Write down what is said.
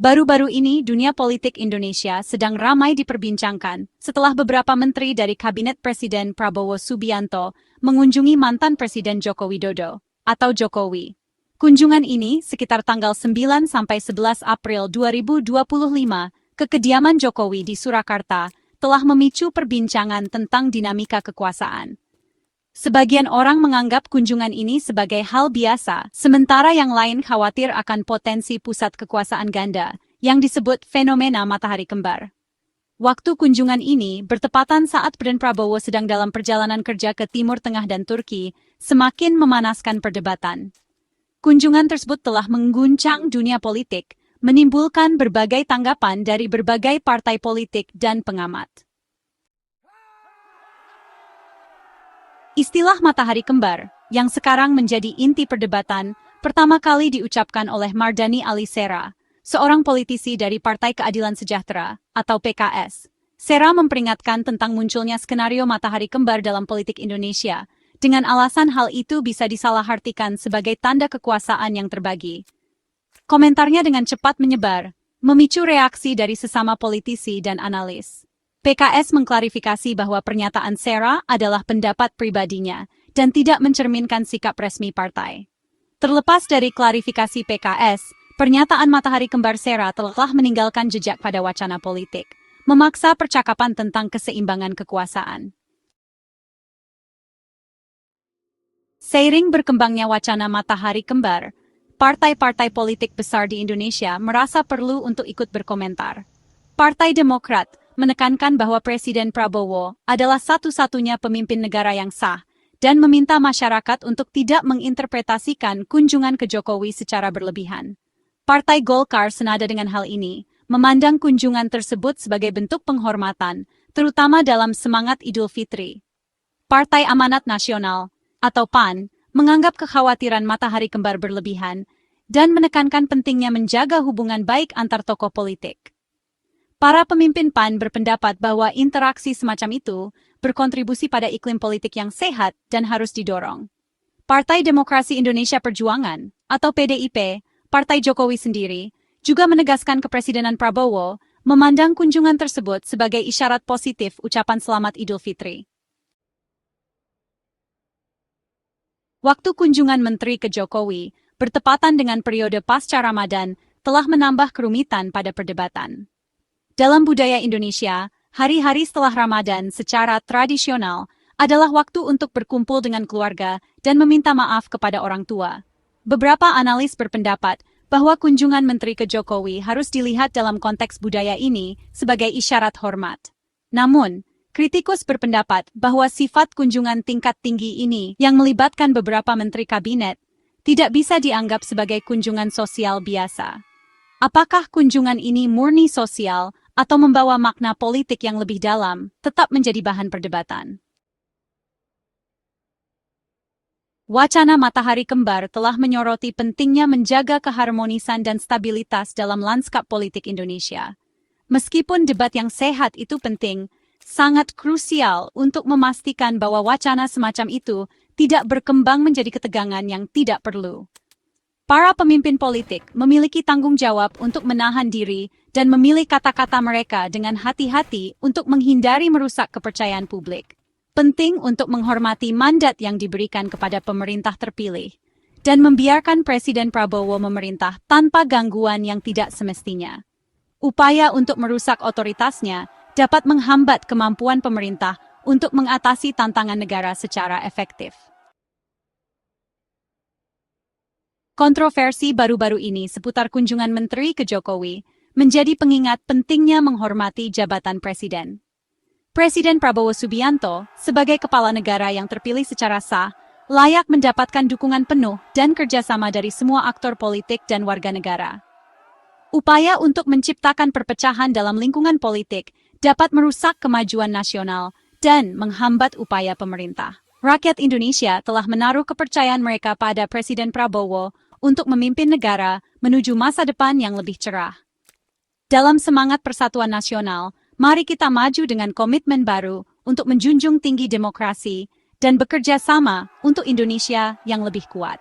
Baru-baru ini, dunia politik Indonesia sedang ramai diperbincangkan setelah beberapa menteri dari Kabinet Presiden Prabowo Subianto mengunjungi mantan Presiden Joko Widodo atau Jokowi. Kunjungan ini sekitar tanggal 9 sampai 11 April 2025 ke kediaman Jokowi di Surakarta telah memicu perbincangan tentang dinamika kekuasaan. Sebagian orang menganggap kunjungan ini sebagai hal biasa, sementara yang lain khawatir akan potensi pusat kekuasaan ganda, yang disebut fenomena matahari kembar. Waktu kunjungan ini bertepatan saat Presiden Prabowo sedang dalam perjalanan kerja ke Timur Tengah dan Turki, semakin memanaskan perdebatan. Kunjungan tersebut telah mengguncang dunia politik, menimbulkan berbagai tanggapan dari berbagai partai politik dan pengamat. Istilah matahari kembar, yang sekarang menjadi inti perdebatan, pertama kali diucapkan oleh Mardhani Alisera, seorang politisi dari Partai Keadilan Sejahtera, atau PKS. Sera memperingatkan tentang munculnya skenario matahari kembar dalam politik Indonesia, dengan alasan hal itu bisa disalahartikan sebagai tanda kekuasaan yang terbagi. Komentarnya dengan cepat menyebar, memicu reaksi dari sesama politisi dan analis. PKS mengklarifikasi bahwa pernyataan Sera adalah pendapat pribadinya dan tidak mencerminkan sikap resmi partai. Terlepas dari klarifikasi PKS, pernyataan matahari kembar Sera telah meninggalkan jejak pada wacana politik, memaksa percakapan tentang keseimbangan kekuasaan. Seiring berkembangnya wacana matahari kembar, partai-partai politik besar di Indonesia merasa perlu untuk ikut berkomentar. Partai Demokrat menekankan bahwa Presiden Prabowo adalah satu-satunya pemimpin negara yang sah dan meminta masyarakat untuk tidak menginterpretasikan kunjungan ke Jokowi secara berlebihan. Partai Golkar senada dengan hal ini, memandang kunjungan tersebut sebagai bentuk penghormatan, terutama dalam semangat Idul Fitri. Partai Amanat Nasional, atau PAN, menganggap kekhawatiran matahari kembar berlebihan dan menekankan pentingnya menjaga hubungan baik antar tokoh politik. Para pemimpin PAN berpendapat bahwa interaksi semacam itu berkontribusi pada iklim politik yang sehat dan harus didorong. Partai Demokrasi Indonesia Perjuangan, atau PDIP, Partai Jokowi sendiri, juga menegaskan kepresidenan Prabowo memandang kunjungan tersebut sebagai isyarat positif ucapan selamat Idul Fitri. Waktu kunjungan menteri ke Jokowi bertepatan dengan periode pasca Ramadan telah menambah kerumitan pada perdebatan. Dalam budaya Indonesia, hari-hari setelah Ramadan secara tradisional adalah waktu untuk berkumpul dengan keluarga dan meminta maaf kepada orang tua. Beberapa analis berpendapat bahwa kunjungan menteri ke Jokowi harus dilihat dalam konteks budaya ini sebagai isyarat hormat. Namun, kritikus berpendapat bahwa sifat kunjungan tingkat tinggi ini yang melibatkan beberapa menteri kabinet tidak bisa dianggap sebagai kunjungan sosial biasa. Apakah kunjungan ini murni sosial atau membawa makna politik yang lebih dalam, tetap menjadi bahan perdebatan. Wacana matahari kembar telah menyoroti pentingnya menjaga keharmonisan dan stabilitas dalam lanskap politik Indonesia. Meskipun debat yang sehat itu penting, sangat krusial untuk memastikan bahwa wacana semacam itu tidak berkembang menjadi ketegangan yang tidak perlu. Para pemimpin politik memiliki tanggung jawab untuk menahan diri dan memilih kata-kata mereka dengan hati-hati untuk menghindari merusak kepercayaan publik. Penting untuk menghormati mandat yang diberikan kepada pemerintah terpilih dan membiarkan Presiden Prabowo memerintah tanpa gangguan yang tidak semestinya. Upaya untuk merusak otoritasnya dapat menghambat kemampuan pemerintah untuk mengatasi tantangan negara secara efektif. Kontroversi baru-baru ini seputar kunjungan menteri ke Jokowi menjadi pengingat pentingnya menghormati jabatan presiden. Presiden Prabowo Subianto, sebagai kepala negara yang terpilih secara sah, layak mendapatkan dukungan penuh dan kerjasama dari semua aktor politik dan warga negara. Upaya untuk menciptakan perpecahan dalam lingkungan politik dapat merusak kemajuan nasional dan menghambat upaya pemerintah. Rakyat Indonesia telah menaruh kepercayaan mereka pada Presiden Prabowo untuk memimpin negara menuju masa depan yang lebih cerah. Dalam semangat persatuan nasional, mari kita maju dengan komitmen baru untuk menjunjung tinggi demokrasi dan bekerja sama untuk Indonesia yang lebih kuat.